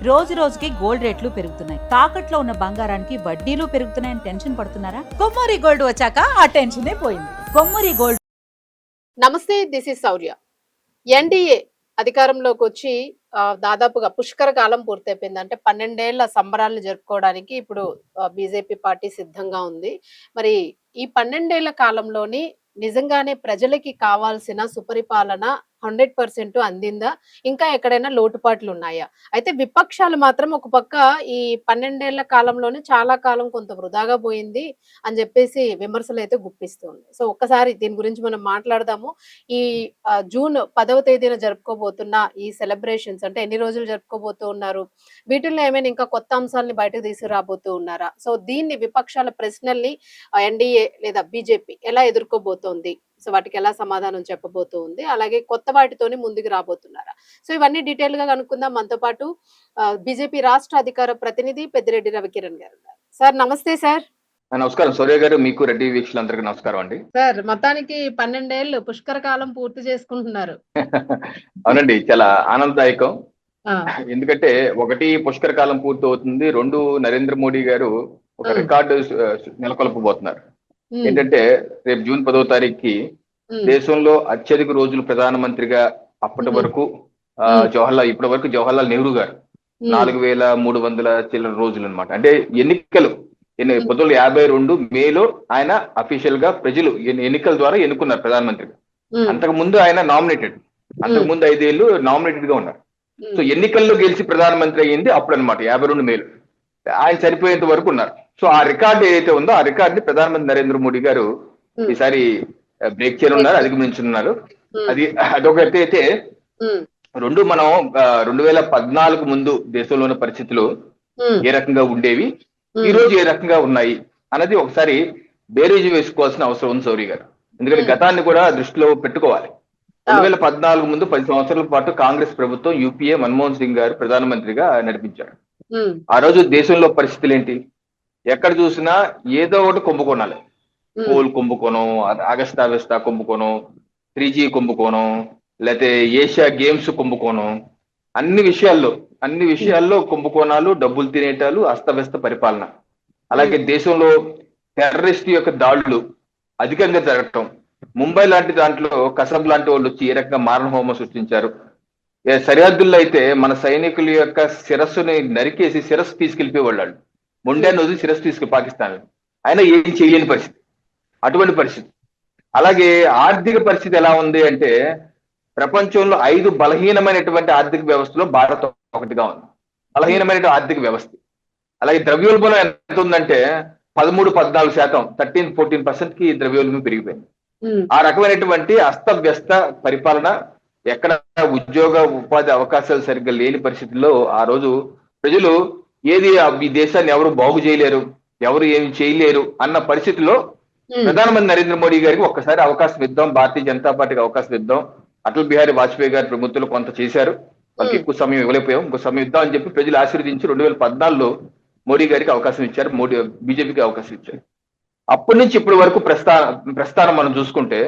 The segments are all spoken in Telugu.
రోజు రోజుకి గోల్డ్ రేట్లు పెరుగుతున్నాయి. తాకట్లో ఉన్న బంగారానికి వడ్డీలు పెరుగుతున్నాయని టెన్షన్ పడుతున్నారా? కొమ్మూరి గోల్డ్ వచ్చాక ఆ టెన్షనే పోయింది. కొమ్మూరి గోల్డ్. నమస్తే, దిస్ ఇస్ శౌర్య. ఎన్డీఏ అధికారంలోకి వచ్చి దాదాపుగా పుష్కర కాలం పూర్తయిపోయింది. అంటే 12 ఏళ్ల సంబరాలను జరుపుకోవడానికి ఇప్పుడు బీజేపీ పార్టీ సిద్ధంగా ఉంది. మరి ఈ 12 ఏళ్ల కాలంలోని నిజంగానే ప్రజలకి కావాల్సిన సుపరిపాలన 100% అందిందా? ఇంకా ఎక్కడైనా లోటుపాట్లు ఉన్నాయా? అయితే విపక్షాలు మాత్రం ఒక పక్క ఈ 12 ఏళ్ల కాలంలోనే చాలా కాలం కొంత వృధాగా పోయింది అని చెప్పేసి విమర్శలు అయితే గుప్పిస్తుంది. సో ఒక్కసారి దీని గురించి మనం మాట్లాడదాము. ఈ జూన్ 10వ తేదీన జరుపుకోబోతున్న ఈ సెలబ్రేషన్స్ అంటే ఎన్ని రోజులు జరుపుకోబోతూ ఉన్నారు? వీటిల్లో ఏమైనా ఇంకా కొత్త అంశాలని బయటకు తీసుకురాబోతూ ఉన్నారా? సో దీన్ని విపక్షాల ప్రశ్నల్ని ఎన్డీఏ లేదా బీజేపీ ఎలా ఎదుర్కోబోతోంది? సో వాటికి ఎలా సమాధానం చెప్పబోతూ ఉంది? అలాగే కొత్త వాటితోనే ముందుకు రాబోతున్నారా? సో ఇవన్నీ డీటెయిల్ గా కనుక్కుందాం. మనతో పాటు బీజేపీ రాష్ట్ర అధికార ప్రతినిధి పెద్దిరెడ్డి రవికిరణ్ గారు ఉన్నారు. సార్ నమస్తే. సార్ నమస్కారం సూర్య గారు, మీకు రెడ్డి వీక్షకులందరికీ నమస్కారం అండి. సార్ మొత్తానికి 12 ఏళ్ళు పుష్కర కాలం పూర్తి చేసుకుంటున్నారు. అవునండి, చాలా ఆనందదాయకం. ఎందుకంటే ఒకటి పుష్కర కాలం పూర్తి అవుతుంది, రెండు నరేంద్ర మోడీ గారు ఒక రికార్డు నెలకొల్పబోతున్నారు. ఏంటంటే రేపు జూన్ 10వ తారీఖుకి దేశంలో అత్యధిక రోజులు ప్రధానమంత్రిగా అప్పటి వరకు ఇప్పటి వరకు జవహర్లాల్ నెహ్రూ గారు 4300 చిల్లర రోజులు అనమాట. అంటే ఎన్నికలు 1952 మేలో ఆయన అఫీషియల్ గా ప్రజలు ఎన్నికల ద్వారా ఎన్నుకున్నారు ప్రధానమంత్రిగా. అంతకు ముందు ఆయన నామినేటెడ్, అంతకు ముందు 5 ఏళ్ళు నామినేటెడ్ గా ఉన్నారు. సో ఎన్నికల్లో గెలిచి ప్రధానమంత్రి అయ్యింది అప్పుడు అనమాట, 52 మేలు. ఆయన చనిపోయేంత వరకు ఉన్నారు. సో ఆ రికార్డు ఏదైతే ఉందో ఆ రికార్డుని ప్రధానమంత్రి నరేంద్ర మోడీ గారు ఈసారి బ్రేక్ చేయనున్నారు, అధిగమించున్నారు. అదొకటి అయితే. రెండు, మనం 2014 ముందు దేశంలో ఉన్న పరిస్థితులు ఏ రకంగా ఉండేవి, ఈ రోజు ఏ రకంగా ఉన్నాయి అన్నది ఒకసారి బేరీజు వేసుకోవాల్సిన అవసరం ఉంది సౌరి గారు. ఎందుకంటే గతాన్ని కూడా దృష్టిలో పెట్టుకోవాలి. 2014 ముందు 10 సంవత్సరాల పాటు కాంగ్రెస్ ప్రభుత్వం యూపీఏ మన్మోహన్ సింగ్ గారు ప్రధానమంత్రిగా నడిపించారు. ఆ రోజు దేశంలో పరిస్థితులు ఏంటి? ఎక్కడ చూసినా ఏదో ఒకటి కుంభకోణాలు. కోల్ కుంభకోణం, అగస్తా కుంభకోణం, 3G కుంభకోణం, లేకపోతే ఏషియా గేమ్స్ కుంభకోణం. అన్ని విషయాల్లో కుంభకోణాలు, డబ్బులు తినేటాలు, అస్తవ్యస్త పరిపాలన. అలాగే దేశంలో టెర్రరిస్ట్ యొక్క దాడులు అధికంగా జరగటం. ముంబై లాంటి దాంట్లో కసబ్ లాంటి వాళ్ళు వచ్చి ఏ రకంగా మారణహోమం సృష్టించారు. సరిహద్దుల్లో అయితే మన సైనికుల యొక్క శిరస్సుని నరికేసి శిరస్సు తీసుకెళ్లిపోయేవాళ్ళు. ముండాన్ని వదిలి శిరస్సు తీసుకెళ్ళి పాకిస్తాన్. అయినా ఏం చేయలేని పరిస్థితి, అటువంటి పరిస్థితి. అలాగే ఆర్థిక పరిస్థితి ఎలా ఉంది అంటే ప్రపంచంలో 5 బలహీనమైనటువంటి ఆర్థిక వ్యవస్థలో భారత్ ఒకటిగా ఉంది. బలహీనమైన ఆర్థిక వ్యవస్థ. అలాగే ద్రవ్యోల్బణం ఎంత ఉందంటే 13-14%, 13-14% కి ద్రవ్యోల్బణం పెరిగిపోయింది. ఆ రకమైనటువంటి అస్తవ్యస్త పరిపాలన, ఎక్కడ ఉద్యోగ ఉపాధి అవకాశాలు సరిగ్గా లేని పరిస్థితుల్లో ఆ రోజు ప్రజలు ఈ దేశాన్ని ఎవరు బాగు చేయలేరు, ఎవరు ఏమి చేయలేరు అన్న పరిస్థితిలో ప్రధానమంత్రి నరేంద్ర మోడీ గారికి ఒక్కసారి అవకాశం ఇద్దాం, భారతీయ జనతా పార్టీకి అవకాశం ఇద్దాం. అటల్ బిహారీ వాజ్పేయి గారి ప్రభుత్వంలో కొంత చేశారు, వాళ్ళకి ఎక్కువ సమయం ఇవ్వలేకపోయాం, ఇంకో సమయం ఇద్దాం అని చెప్పి ప్రజలు ఆశీర్వదించి 2014లో మోడీ గారికి అవకాశం ఇచ్చారు, బీజేపీకి అవకాశం ఇచ్చారు. అప్పటి నుంచి ఇప్పటి వరకు ప్రస్థానం మనం చూసుకుంటే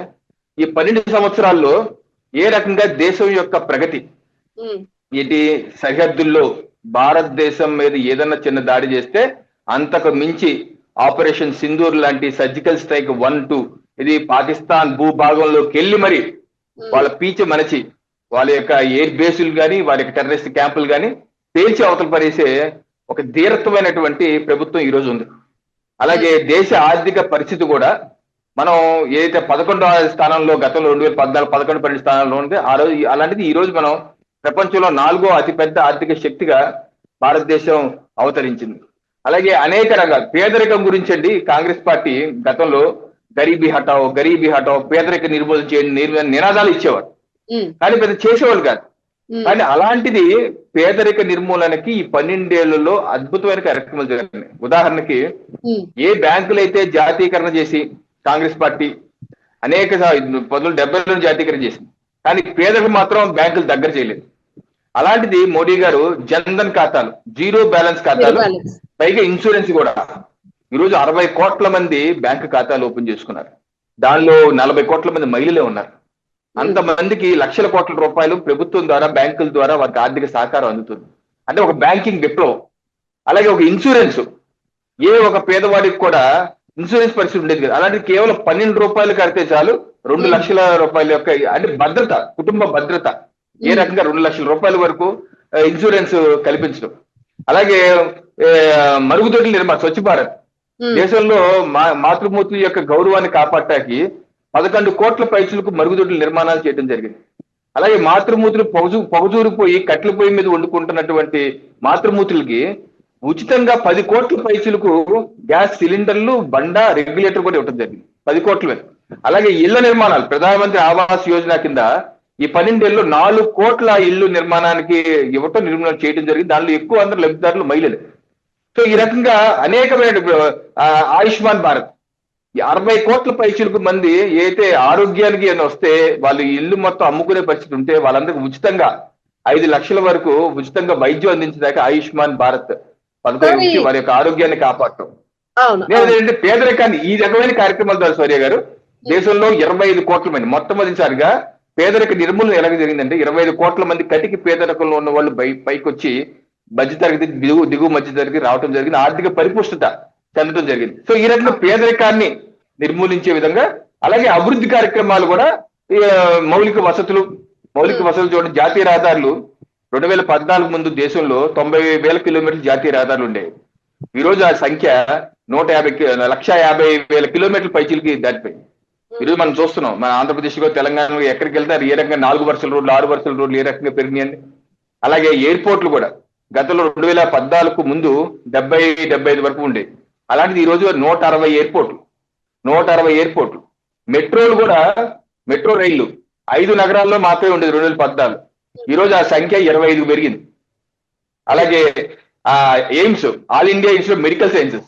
ఈ 12 సంవత్సరాల్లో ఏ రకంగా దేశం యొక్క ప్రగతి ఏంటి, సరిహద్దుల్లో భారతదేశం మీద ఏదన్నా చిన్న దాడి చేస్తే అంతకు మించి ఆపరేషన్ సింధూర్ లాంటి సర్జికల్ స్ట్రైక్ 1-2 ఇది పాకిస్తాన్ భూభాగంలోకి వెళ్ళి మరి వాళ్ళ పీచ మనచి వాళ్ళ యొక్క ఎయిర్ బేసులు కానీ వాళ్ళ యొక్క టెర్రరిస్ట్ క్యాంపులు కానీ పేల్చి అవతల పడేసే ఒక ధీరత్వమైనటువంటి ప్రభుత్వం ఈ రోజు ఉంది. అలాగే దేశ ఆర్థిక పరిస్థితి కూడా మనం ఏదైతే 11వ స్థానంలో గతంలో 2014, 11, 12 స్థానంలో ఉంటే ఆ రోజు అలాంటిది ఈ రోజు మనం ప్రపంచంలో 4వ అతిపెద్ద ఆర్థిక శక్తిగా భారతదేశం అవతరించింది. అలాగే అనేక రంగాలు పేదరికం గురించి అండి, కాంగ్రెస్ పార్టీ గతంలో గరీబీ హటావ్, పేదరిక నిర్మూలన చేయండి నినాదాలు ఇచ్చేవారు, కానీ పెద్ద చేసేవాళ్ళు కాదు. కానీ అలాంటిది పేదరిక నిర్మూలనకి ఈ 12 ఏళ్లలో అద్భుతమైన కార్యక్రమాలు జరిగినాయి. ఉదాహరణకి ఏ బ్యాంకులు అయితే జాతీకరణ చేసి కాంగ్రెస్ పార్టీ అనేక 1970లో జాతీకరణ చేసింది, కానీ పేదలకు మాత్రం బ్యాంకులు దగ్గర చేయలేదు. అలాంటిది మోడీ గారు జన్ధన్ ఖాతాలు, జీరో బ్యాలెన్స్ ఖాతాలు, పైగా ఇన్సూరెన్స్ కూడా. ఈరోజు 60 కోట్ల మంది బ్యాంకు ఖాతాలు ఓపెన్ చేసుకున్నారు. దానిలో 40 కోట్ల మంది మహిళలే ఉన్నారు. అంతమందికి లక్షల కోట్ల రూపాయలు ప్రభుత్వం ద్వారా, బ్యాంకుల ద్వారా వారికి ఆర్థిక సహకారం అందుతుంది. అంటే ఒక బ్యాంకింగ్ విప్లవం. అలాగే ఒక ఇన్సూరెన్స్, ఏ ఒక పేదవాడికి కూడా ఇన్సూరెన్స్ పరిస్థితి ఉండేది కదా. అలాంటి కేవలం 12 రూపాయలు కడితే చాలు 2 లక్షల రూపాయల యొక్క అంటే భద్రత, కుటుంబ భద్రత. ఏ రకంగా 2 లక్షల రూపాయల వరకు ఇన్సూరెన్స్ కల్పించడం. అలాగే మరుగుదొడ్ల నిర్మాణం, స్వచ్ఛ భారత్. దేశంలో మాతృమూర్తుల యొక్క గౌరవాన్ని కాపాడటానికి 11 కోట్ల పైసలకు మరుగుదొడ్ల నిర్మాణాలు చేయడం జరిగింది. అలాగే మాతృమూర్తులు పొగజూరిపోయి కట్టెల పొయ్యి మీద వండుకుంటున్నటువంటి మాతృమూర్తులకి ఉచితంగా 10 కోట్ల పైసలకు గ్యాస్ సిలిండర్లు, బండ, రెగ్యులేటర్ కూడా ఇవ్వడం జరిగింది. 10 కోట్ల మీద. అలాగే ఇళ్ల నిర్మాణాలు, ప్రధానమంత్రి ఆవాస్ యోజన కింద ఈ 12 ఏళ్ళు 4 కోట్ల ఇల్లు నిర్మాణానికి ఇవ్వటం, నిర్మాణం చేయడం జరిగింది. దానిలో ఎక్కువ అందరూ లబ్ధిదారులు మహిళలు. సో ఈ రకంగా అనేకమైన ఆయుష్మాన్ భారత్, 60 కోట్ల పైసలకు మంది అయితే ఆరోగ్యానికి అని వస్తే వాళ్ళు ఇల్లు మొత్తం అమ్ముకునే పరిస్థితి ఉంటే వాళ్ళందరికీ ఉచితంగా 5 లక్షల వరకు ఉచితంగా వైద్యం అందించడానికి ఆయుష్మాన్ భారత్ పథకం ఇచ్చి వారి యొక్క ఆరోగ్యాన్ని కాపాడటం. ఏంటంటే పేదరికాన్ని ఈ రకమైన కార్యక్రమాల ద్వారా సౌర్య గారు దేశంలో 25 కోట్ల మంది మొట్టమొదటిసారిగా పేదరిక నిర్మూలన ఎలాగ జరిగిందంటే 25 కోట్ల మంది కటికి పేదరికంలో ఉన్న వాళ్ళు పైకి వచ్చి మధ్యతరగతి, దిగువ మధ్య తరగతి రావడం జరిగింది. ఆర్థిక పరిపుష్టత చెందడం జరిగింది. సో ఈ రకంగా పేదరికాన్ని నిర్మూలించే విధంగా, అలాగే అభివృద్ధి కార్యక్రమాలు కూడా, మౌలిక వసతులు చూడండి. జాతీయ రహదారులు 2014 ముందు దేశంలో 90,000 కిలోమీటర్లు జాతీయ రహదారులు ఉండేవి. ఈ రోజు ఆ సంఖ్య 1,50,000 కిలోమీటర్ల పైచీలకి దాటిపోయింది. ఈరోజు మనం చూస్తున్నాం మన ఆంధ్రప్రదేశ్ లో, తెలంగాణలో ఎక్కడికి వెళ్తారు ఏ రకంగా 4 వరుసల రోడ్లు, 6 వరుసల రోడ్లు ఏ రకంగా పెరిగినాయండి. అలాగే ఎయిర్పోర్ట్లు కూడా గతంలో 2014 ముందు 70-75 వరకు ఉండేవి. అలాంటిది ఈ రోజు 160 ఎయిర్పోర్ట్లు. మెట్రోలు కూడా, మెట్రో రైళ్లు 5 నగరాల్లో మాత్రమే ఉండేది 2014. ఈ రోజు ఆ సంఖ్య 25కు పెరిగింది. అలాగే AIIMS, all India institute of medical sciences,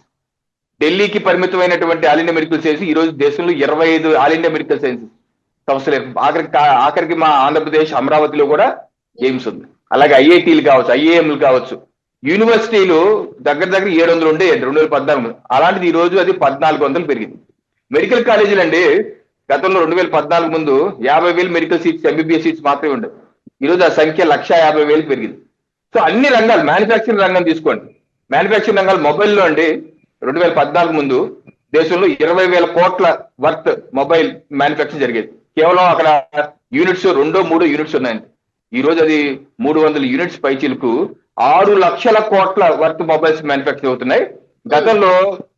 ఢిల్లీకి పరిమితమైనటువంటి ఆల్ ఇండియా మెడికల్ సైన్సెస్ ఈ రోజు దేశంలో 25 ఆల్ ఇండియా మెడికల్ సైన్సెస్ సంస్థలు. ఆఖరికి మా ఆంధ్రప్రదేశ్ అమరావతిలో కూడా ఎయిమ్స్ ఉంది. అలాగే ఐఐటీలు కావచ్చు, ఐఏఎంలు కావచ్చు, యూనివర్సిటీలు దగ్గర 700 ఉండే 2014. అలాంటిది ఈ రోజు అది 1400 పెరిగింది. మెడికల్ కాలేజీలు అండి గతంలో 2014 ముందు 50,000 మెడికల్ సీట్స్, ఎంబీబీఎస్ సీట్స్ మాత్రమే ఉండేది. ఈ రోజు ఆ సంఖ్య 150,000 పెరిగింది. సో అన్ని రంగాలు, మ్యానుఫ్యాక్చరింగ్ రంగం తీసుకోండి. మ్యానుఫ్యాక్చరింగ్ రంగాలు మొబైల్లో అండి 2014 ముందు దేశంలో 20,000 కోట్ల వర్త్ మొబైల్ మ్యానుఫ్యాక్చరింగ్ జరిగేది. కేవలం అక్కడ యూనిట్స్ 2-3 యూనిట్స్ ఉన్నాయండి. ఈ రోజు అది 300 యూనిట్స్ పైచీలకు 6 లక్షల కోట్ల వర్త్ మొబైల్స్ మ్యానుఫ్యాక్చర్ అవుతున్నాయి. గతంలో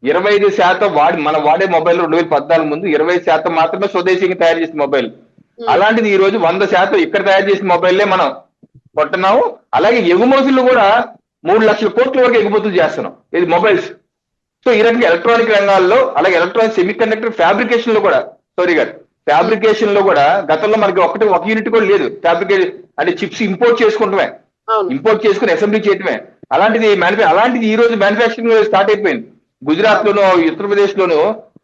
25% మనం వాడే మొబైల్ 2014 ముందు 20% మాత్రమే స్వదేశీయంగా తయారు చేసిన మొబైల్. అలాంటిది ఈ రోజు 100% ఇక్కడ తయారు చేసిన మొబైల్లే మనం కొంటున్నాము. అలాగే ఎగుమతులు కూడా 3 లక్షల కోట్ల వరకు ఎగుమతులు చేస్తున్నాం, ఇది మొబైల్స్. సో ఈ రకంగా ఎలక్ట్రానిక్ రంగాల్లో, అలాగే ఎలక్ట్రానిక్ సెమీ కండక్టర్ ఫ్యాబ్రికేషన్ లో కూడా, ఫ్యాబ్రికేషన్ లో కూడా గతంలో మనకి ఒక యూనిట్ కూడా లేదు. ఫ్యాబ్రికేషన్ అంటే చిప్స్ ఇంపోర్ట్ చేసుకుంటమే, ఇంపోర్ట్ చేసుకుని అసెంబ్లీ చేయటమే. అలాంటిది ఈ రోజు మ్యానుఫ్యాక్చరింగ్ స్టార్ట్ అయిపోయింది. గుజరాత్ లోను, ఉత్తరప్రదేశ్ లోను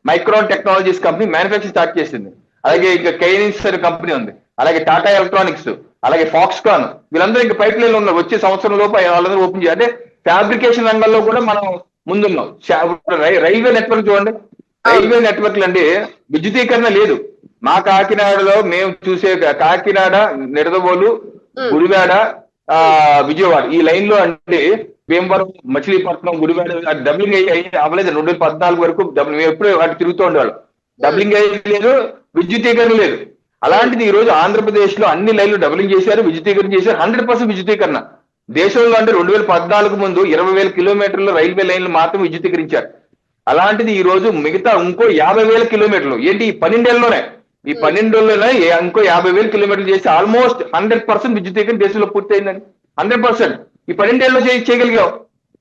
Micron Technologies company manufacturing start చేసింది. అలాగే ఇంకా కైనిస్ అనే కంపెనీ ఉంది. అలాగే టాటా ఎలక్ట్రానిక్స్, అలాగే ఫాక్స్కాన్, వీళ్ళందరూ ఇంకా పైప్ లైన్ ఉన్నారు. వచ్చే సంవత్సరం లోపు వాళ్ళందరూ ఓపెన్ చేయాలి. అంటే ఫ్యాబ్రికేషన్ రంగంలో కూడా మనం ముందున్నాం. రైల్వే నెట్వర్క్ చూడండి. రైల్వే నెట్వర్క్లు అంటే విద్యుదీకరణ లేదు. మా కాకినాడలో మేము చూసే కాకినాడ, నిడదవోలు, గుడివాడ, విజయవాడ ఈ లైన్ లో అంటే భీమవరం, మచిలీపట్నం, గుడివాడ డబ్లింగ్ అవ్వలేదు. 2014 వరకు మేము ఎప్పుడూ వాటి తిరుగుతూ ఉండేవాళ్ళం. డబ్లింగ్ లేదు, విద్యుదీకరణ లేదు. అలాంటిది ఈ రోజు ఆంధ్రప్రదేశ్ లో అన్ని లైన్లు డబ్లింగ్ చేశారు, విద్యుదీకరణ చేశారు. 100% విద్యుదీకరణ. దేశంలో అంటే 2014 ముందు 20,000 కిలోమీటర్ల రైల్వే లైన్లు మాత్రం విద్యుదీకరించారు. అలాంటిది ఈ రోజు మిగతా ఇంకో 50,000 కిలోమీటర్లు ఏంటి ఈ 12 ఏళ్లలోనే, ఇంకో 50,000 కిలోమీటర్లు చేసి ఆల్మోస్ట్ 100% విద్యుదీకరణ దేశంలో పూర్తయిందండి. 100% ఈ 12 ఏళ్ళలో చేయగలిగాం.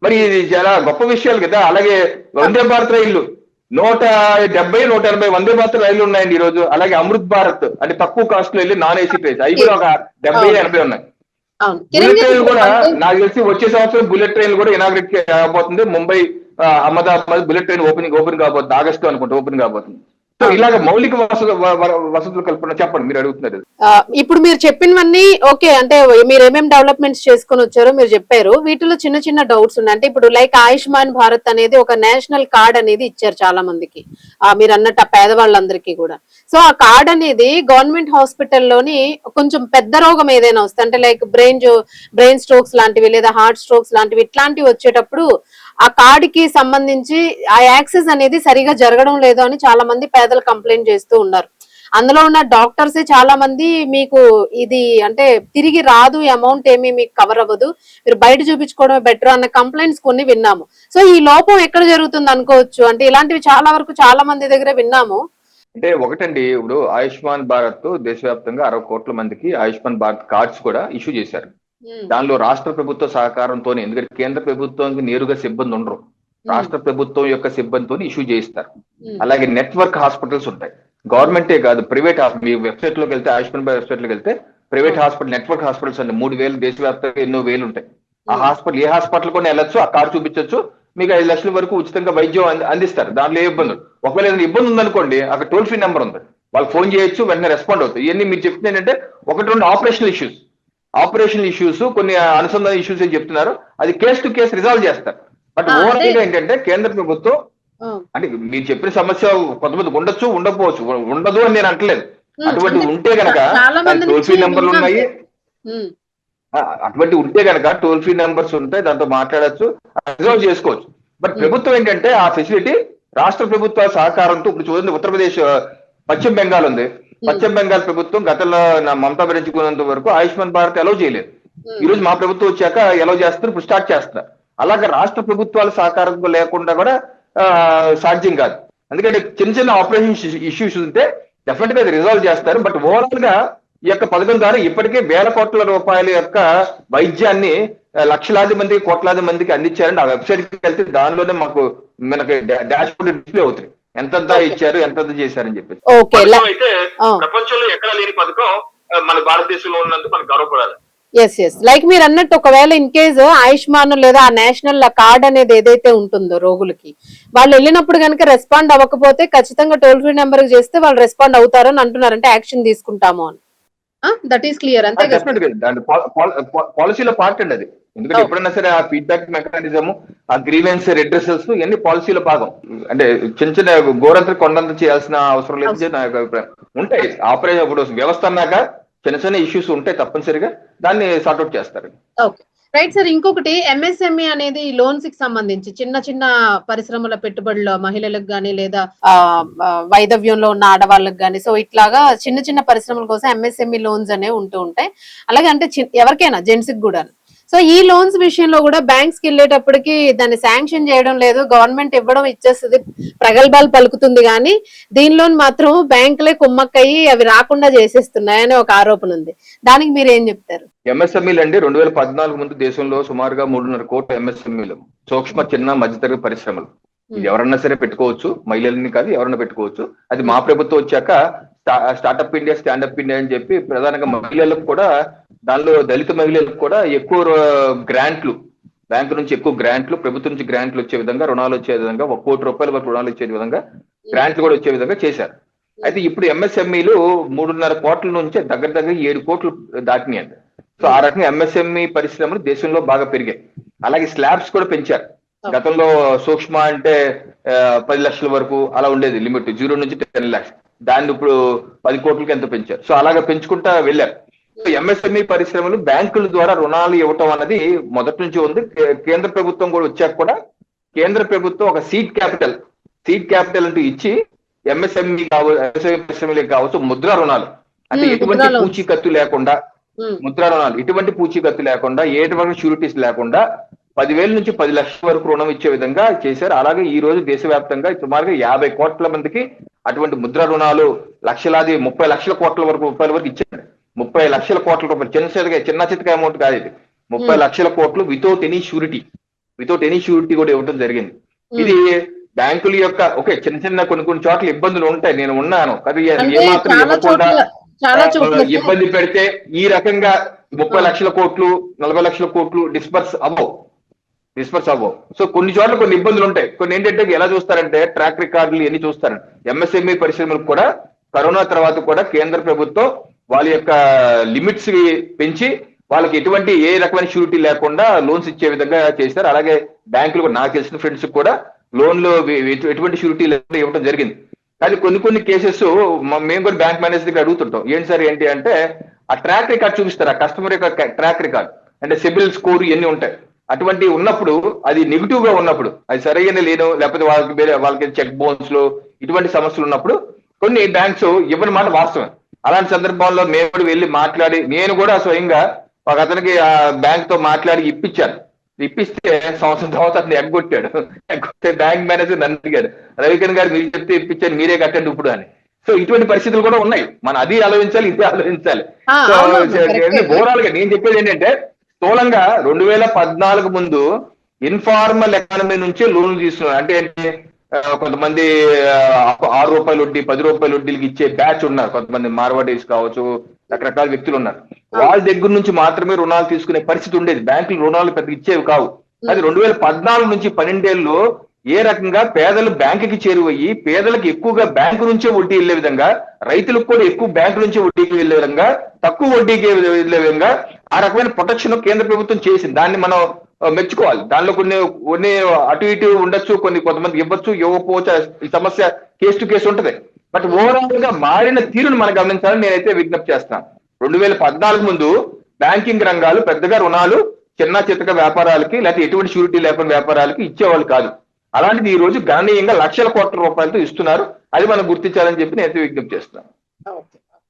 మరి ఇది చాలా గొప్ప విషయాలు కదా. అలాగే వందే భారత్ రైళ్లు 170-180 వందే భారత్ రైళ్లు ఉన్నాయండి ఈ రోజు. అలాగే అమృత్ భారత్ అంటే తక్కువ కాస్ట్ లో వెళ్ళి నాన్ ఏసీ ట్రైన్స్, అవి కూడా ఒక 70-80 ఉన్నాయి. బుల్లెట్ ట్రైన్లు కూడా నాకు తెలిసి వచ్చే సంవత్సరం బుల్లెట్ ట్రైన్లు కూడా ఇనాగ్రేట్ కాబోతుంది. Mumbai, Ahmedabad bullet train opening కాబోతుంది. ఆగస్టు అనుకుంటా ఓపెనింగ్ కాబోతుంది. సో ఇలాగ మౌలిక వసతులు కల్పన చెప్పండి, మీరు అడుగుతున్నారు. ఇప్పుడు మీరు చెప్పినవన్నీ ఓకే, అంటే మీరు ఏమేమి డెవలప్మెంట్స్ చేసుకొని వచ్చారో మీరు చెప్పారు. వీటిలో చిన్న చిన్న డౌట్స్ ఉన్నాయి. అంటే ఇప్పుడు లైక్ ఆయుష్మాన్ భారత్ అనేది ఒక నేషనల్ కార్డ్ అనేది ఇచ్చారు చాలా మందికి, మీరు అన్నట్టు ఆ పేదవాళ్ళందరికీ కూడా. సో ఆ కార్డ్ అనేది గవర్నమెంట్ హాస్పిటల్లోని కొంచెం పెద్ద రోగం ఏదైనా వస్తే, అంటే లైక్ బ్రెయిన్ స్ట్రోక్స్ లాంటివి లేదా హార్ట్ స్ట్రోక్స్ లాంటివి ఇట్లాంటివి వచ్చేటప్పుడు ఆ కార్డుకి సంబంధించి ఆ యాక్సెస్ అనేది సరిగా జరగడం లేదు అని చాలా మంది పేదలు కంప్లైంట్ చేస్తూ ఉన్నారు. అందులో ఉన్న డాక్టర్సే చాలా మంది మీకు ఇది అంటే తిరిగి రాదు, అమౌంట్ ఏమీ మీకు కవర్ అవ్వదు, మీరు బయట చూపించుకోవడమే బెటర్ అన్న కంప్లైంట్స్ కొన్ని విన్నాము. సో ఈ లోపం ఎక్కడ జరుగుతుంది అనుకోవచ్చు? అంటే ఇలాంటివి చాలా వరకు చాలా మంది దగ్గర విన్నాము. అంటే ఒకటండి, ఇప్పుడు ఆయుష్మాన్ భారత్ దేశవ్యాప్తంగా 60 కోట్ల మందికి ఆయుష్మాన్ భారత్ కార్డ్స్ కూడా ఇష్యూ చేశారు. దానిలో రాష్ట్ర ప్రభుత్వ సహకారంతో, ఎందుకంటే కేంద్ర ప్రభుత్వానికి నేరుగా సిబ్బంది ఉండరు, రాష్ట్ర ప్రభుత్వం యొక్క సిబ్బందితో ఇష్యూ చేయిస్తారు. అలాగే నెట్వర్క్ హాస్పిటల్స్ ఉంటాయి, గవర్నమెంటే కాదు ప్రైవేట్ మీ వెబ్సైట్ లోకి వెళ్తే, ఆయుష్మాన్ భారత్ వెబ్సైట్ లోకి వెళ్తే ప్రైవేట్ హాస్పిటల్ నెట్వర్క్ హాస్పిటల్స్ అండి 3,000 దేశవ్యాప్తంగా ఎన్నో వేలు ఉంటాయి. ఆ హాస్పిటల్ ఏ హాస్పిటల్ కూడా వెళ్ళొచ్చు, ఆ కార్డు చూపించవచ్చు, మీకు 5 లక్షల వరకు ఉచితంగా వైద్యం అందిస్తారు. దాంట్లో ఏ ఇబ్బంది, ఒకవేళ ఏదైనా ఇబ్బంది ఉందనుకోండి అక్కడ టోల్ ఫ్రీ నెంబర్ ఉంది, వాళ్ళు ఫోన్ చేయొచ్చు, వెంటనే రెస్పాండ్ అవుతాయి. ఇవన్నీ మీరు చెప్తుంది ఏంటంటే 1-2 ఆపరేషనల్ ఇష్యూస్ కొన్ని అనుసంధాన ఇష్యూస్ అని చెప్తున్నారు, అది కేసు టు కేసు రిజాల్వ్ చేస్తారు. బట్ ఓవరాల్ గా ఏంటంటే కేంద్ర ప్రభుత్వం అంటే మీరు చెప్పిన సమస్య కొంతమంది ఉండొచ్చు, ఉండకపోవచ్చు, ఉండదు అని నేను అంటలేదు. అటువంటి ఉంటే గనక టోల్ ఫ్రీ నెంబర్లు ఉన్నాయి, అటువంటి ఉంటే గనక టోల్ ఫ్రీ నెంబర్స్ ఉంటాయి, దాంతో మాట్లాడచ్చు, రిజాల్వ్ చేసుకోవచ్చు. బట్ ప్రభుత్వం ఏంటంటే ఆ ఫెసిలిటీ రాష్ట్ర ప్రభుత్వ సహకారంతో, ఇప్పుడు చూడండి ఉత్తరప్రదేశ్, పశ్చిమ బెంగాల్ ఉంది, పశ్చిమ బెంగాల్ ప్రభుత్వం గతంలో మమతా బెనర్జీ కొన్నంత వరకు ఆయుష్మాన్ భారత్ అలౌ చేయలేదు. ఈ రోజు మా ప్రభుత్వం వచ్చాక అలౌ చేస్తున్నారు, ఇప్పుడు స్టార్ట్ చేస్తున్నారు. అలాగే రాష్ట్ర ప్రభుత్వాల సహకారం లేకుండా కూడా సాధ్యం కాదు. ఎందుకంటే చిన్న చిన్న ఆపరేషన్ ఇష్యూస్ ఉంటే డెఫినెట్ గా అది రిజాల్వ్ చేస్తారు. బట్ ఓవరాల్ గా ఈ యొక్క పథకం ద్వారా ఇప్పటికే వేల కోట్ల రూపాయల యొక్క వైద్యాన్ని లక్షలాది మందికి, కోట్లాది మందికి అందించారండి. ఆ వెబ్సైట్ కి వెళ్తే దానిలోనే మనకి డాష్ బోర్డ్ డిస్ప్లే అవుతుంది, ఎంతంతా ఇచ్చారు, ఎంతంతా చేశారని చెప్పేసి. అయితే ప్రపంచంలో ఎక్కడ లేని పథకం మన భారతదేశంలో ఉన్నందుకు మనకు గర్వపడాలి. లైక్ మీరు అన్నట్టు ఒకవేళ ఇన్ కేసు ఆయుష్మాన్ లేదా ఆ నేషనల్ కార్డ్ అనేది ఏదైతే ఉంటుందో రోగులకి, వాళ్ళు వెళ్ళినప్పుడు కనుక రెస్పాండ్ అవ్వకపోతే ఖచ్చితంగా టోల్ ఫ్రీ నెంబర్ చేస్తే వాళ్ళు రెస్పాండ్ అవుతారని అంటున్నారు, అంటే యాక్షన్ తీసుకుంటాము అని. దట్ ఈస్ క్లియర్, అంతే పాలసీలో పార్ట్ అండి అది. ఎందుకంటే ఎప్పుడైనా సరే ఆ ఫీడ్బ్యాక్ మెకానిజం, ఆ గ్రీవెన్స్ రెడ్రెసల్స్ ఇవన్నీ పాలసీలో భాగం. అంటే చిన్న చిన్న గోరంత కొండంత చేయాల్సిన అవసరం లేదు నా యొక్క అభిప్రాయం. ఉంటాయి ఆపరేషన్, ఇప్పుడు వ్యవస్థ అన్నాక చిన్న చిన్న ఇష్యూస్ ఉంటాయి, తప్పనిసరిగా దాన్ని సార్ట్అవుట్ చేస్తారు. Okay right sir. ఇంకొకటి ఎంఎస్ఎంఈ అనేది లోన్స్ కి సంబంధించి చిన్న చిన్న పరిశ్రమల పెట్టుబడులు మహిళలకు గానీ లేదా వైదవ్యంలో ఉన్న ఆడవాళ్ళకి గానీ, సో ఇట్లాగా చిన్న చిన్న పరిశ్రమల కోసం ఎంఎస్ఎంఈ లోన్స్ అనేవి ఉంటూ ఉంటాయి. అలాగే అంటే ఎవరికైనా జెంట్స్ కి కూడా. సో ఈ లోన్స్ విషయంలో కూడా బ్యాంక్స్ కి వెళ్ళేటప్పటికి దాన్ని శాంక్షన్ చేయడం లేదు, గవర్నమెంట్ ఇవ్వడం ఇచ్చేస్తుంది, ప్రగల్భాలు పలుకుతుంది, కానీ దీనిలో మాత్రం బ్యాంకులే కుమ్మక్కయ్యి అవి రాకుండా చేసేస్తున్నాయని ఒక ఆరోపణ ఉంది. దానికి మీరు ఏం చెప్తారు? ఎంఎస్ఎంఈలు అండి 2014 ముందు దేశంలో సుమారుగా 3.5 కోట్ల ఎంఎస్ఎంఈలు, సూక్ష్మ చిన్న మధ్యతరగతి పరిశ్రమలు. ఇది ఎవరన్నా సరే పెట్టుకోవచ్చు, మహిళలని కాదు ఎవరన్నా పెట్టుకోవచ్చు. అది మా ప్రభుత్వం వచ్చాక స్టార్ట్అప్ ఇండియా, స్టాండప్ ఇండియా అని చెప్పి ప్రధానంగా మహిళలకు కూడా, దానిలో దళిత మహిళలకు కూడా ఎక్కువ గ్రాంట్లు, బ్యాంకు నుంచి ఎక్కువ గ్రాంట్లు, ప్రభుత్వం నుంచి గ్రాంట్లు వచ్చే విధంగా, రుణాలు వచ్చే విధంగా, 1 కోటి రూపాయల వరకు రుణాలు వచ్చే విధంగా, గ్రాంట్లు కూడా వచ్చే విధంగా చేశారు. అయితే ఇప్పుడు ఎంఎస్ఎంఈలు 3.5 కోట్ల నుంచి దగ్గర 7 కోట్లు దాటినాయండి. సో ఆ రకంగా ఎంఎస్ఎంఈ పరిశ్రమలు దేశంలో బాగా పెరిగాయి. అలాగే స్లాబ్స్ కూడా పెంచారు. గతంలో సూక్ష్మ అంటే 10 లక్షల వరకు అలా ఉండేది లిమిట్, 0 నుంచి 10 lakhs, దాన్ని ఇప్పుడు 10 కోట్లకి ఎంత పెంచారు. సో అలాగా పెంచుకుంటా వెళ్ళారు. సో ఎంఎస్ఎంఈ పరిశ్రమలు బ్యాంకుల ద్వారా రుణాలు ఇవ్వటం అనేది మొదటి నుంచి ఉంది. కేంద్ర ప్రభుత్వం కూడా వచ్చాక కూడా కేంద్ర ప్రభుత్వం ఒక సీడ్ క్యాపిటల్ అంటూ ఇచ్చి ఎంఎస్ఎంఈ పరిశ్రమలకు కావచ్చు ముద్రా రుణాలు, అంటే ఎటువంటి పూచీకత్తు లేకుండా, ముద్రా రుణాలు ఎటువంటి పూచీకత్తు లేకుండా, ఎటువంటి షూరిటీస్ లేకుండా 10,000 నుంచి 10 లక్షల వరకు రుణం ఇచ్చే విధంగా చేశారు. అలాగే ఈ రోజు దేశవ్యాప్తంగా సుమారుగా 50 కోట్ల మందికి అటువంటి ముద్రా రుణాలు లక్షలాది 30 లక్షల కోట్ల రూపాయల వరకు ఇచ్చారు. 30 లక్షల కోట్ల రూపాయలు చిన్న చితక అమౌంట్ కాదు ఇది. 30 లక్షల కోట్లు వితౌట్ ఎనీ షూరిటీ కూడా ఇవ్వడం జరిగింది. ఇది బ్యాంకుల యొక్క ఓకే చిన్న చిన్న కొన్ని చోట్ల ఇబ్బందులు ఉంటాయి, నేను ఉన్నాను, అది ఏమాత్రం ఇవ్వకుండా ఇబ్బంది పెడితే ఈ రకంగా 30 లక్షల కోట్లు 40 లక్షల కోట్లు డిస్బర్స్ అవ్వవు. డిస్పర్స్ అవ్వవు. సో కొన్ని చోట్ల కొన్ని ఇబ్బందులు ఉంటాయి. కొన్ని ఏంటంటే ఎలా చూస్తారంటే ట్రాక్ రికార్డులు ఇవన్నీ చూస్తారు. ఎంఎస్ఎంఈ పరిశ్రమలకు కూడా కరోనా తర్వాత కూడా కేంద్ర ప్రభుత్వం వాళ్ళ యొక్క లిమిట్స్ పెంచి వాళ్ళకి ఎటువంటి ఏ రకమైన షూరిటీ లేకుండా లోన్స్ ఇచ్చే విధంగా చేశారు. అలాగే బ్యాంకులు కూడా నాకు తెలిసిన ఫ్రెండ్స్ కూడా లోన్లు ఎటువంటి షూరిటీ లేకుండా ఇవ్వడం జరిగింది. కానీ కొన్ని కేసెస్ మేము కూడా బ్యాంక్ మేనేజర్ దగ్గర అడుగుతుంటాం, ఏంటి సార్ ఏంటి అంటే ఆ ట్రాక్ రికార్డ్ చూపిస్తారు, ఆ కస్టమర్ యొక్క ట్రాక్ రికార్డ్ అంటే సిబిల్ స్కోర్ ఇవన్నీ ఉంటాయి. అటువంటి ఉన్నప్పుడు అది నెగిటివ్ గా ఉన్నప్పుడు, అది సరైన లేను, లేకపోతే వాళ్ళకి చెక్ బౌన్స్ ఇటువంటి సమస్యలు ఉన్నప్పుడు కొన్ని బ్యాంక్స్ ఇవ్వని మాట వాస్తవం. అలాంటి సందర్భాల్లో మేము కూడా వెళ్ళి మాట్లాడి, నేను కూడా స్వయంగా ఒక అతనికి ఆ బ్యాంక్ తో మాట్లాడి ఇప్పించాను. ఇప్పిస్తే సంవత్సరం తర్వాత అతను ఎగ్గొట్టాడు. ఎగ్గొట్టే బ్యాంక్ మేనేజర్ నన్ను అడిగాడు, రవికిరణ్ గారు మీరు చెప్తే ఇప్పించాను, మీరే కట్టండి ఇప్పుడు అని. సో ఇటువంటి పరిస్థితులు కూడా ఉన్నాయి. మనం అది ఆలోచించాలి, ఇది ఆలోచించాలి. సో ఓవరాల్ గా నేను చెప్పేది ఏంటంటే స్థూలంగా 2014 ముందు ఇన్ఫార్మల్ ఎకానమీ నుంచే లోన్లు తీసుకున్నారు. అంటే కొంతమంది 6 రూపాయల వడ్డీ 10 రూపాయల వడ్డీలకి ఇచ్చే బ్యాచ్ ఉన్నారు. కొంతమంది మార్వాడీస్ కావచ్చు, రకరకాల వ్యక్తులు ఉన్నారు. వాళ్ళ దగ్గర నుంచి మాత్రమే రుణాలు తీసుకునే పరిస్థితి ఉండేది. బ్యాంకులు రుణాలు పెద్ద ఇచ్చేవి కావు. అది 2014 నుంచి 12 ఏళ్ళలో ఏ రకంగా పేదలు బ్యాంకుకి చేరువయ్యి పేదలకు ఎక్కువగా బ్యాంకు నుంచే వడ్డీ వెళ్లే విధంగా, రైతులకు కూడా ఎక్కువ బ్యాంకు నుంచి వడ్డీకి వెళ్లే విధంగా, తక్కువ వడ్డీకి వెళ్లే విధంగా ఆ రకమైన ప్రొటెక్షన్ కేంద్ర ప్రభుత్వం చేసింది. దాన్ని మనం మెచ్చుకోవాలి. దానిలో కొన్ని అటు ఇటు ఉండొచ్చు, కొంతమంది ఇవ్వచ్చు, ఇవ్వకపోవచ్చు. ఈ సమస్య కేసు టు కేసు ఉంటది. బట్ ఓవరాల్ గా మారిన తీరును మనం గమనించాలని నేనైతే విజ్ఞప్తి చేస్తాను. 2014 ముందు బ్యాంకింగ్ రంగాలు పెద్దగా రుణాలు చిన్న చిత్తక వ్యాపారాలకి లేకపోతే ఎటువంటి షూరిటీ లేకుండా వ్యాపారాలకి ఇచ్చేవాళ్ళు కాదు. అలాంటిది ఈ రోజు గణనీయంగా లక్షల కోట్ల రూపాయలతో ఇస్తున్నారు. అది మనం గుర్తించాలని చెప్పి నేనైతే విజ్ఞప్తి చేస్తున్నాను.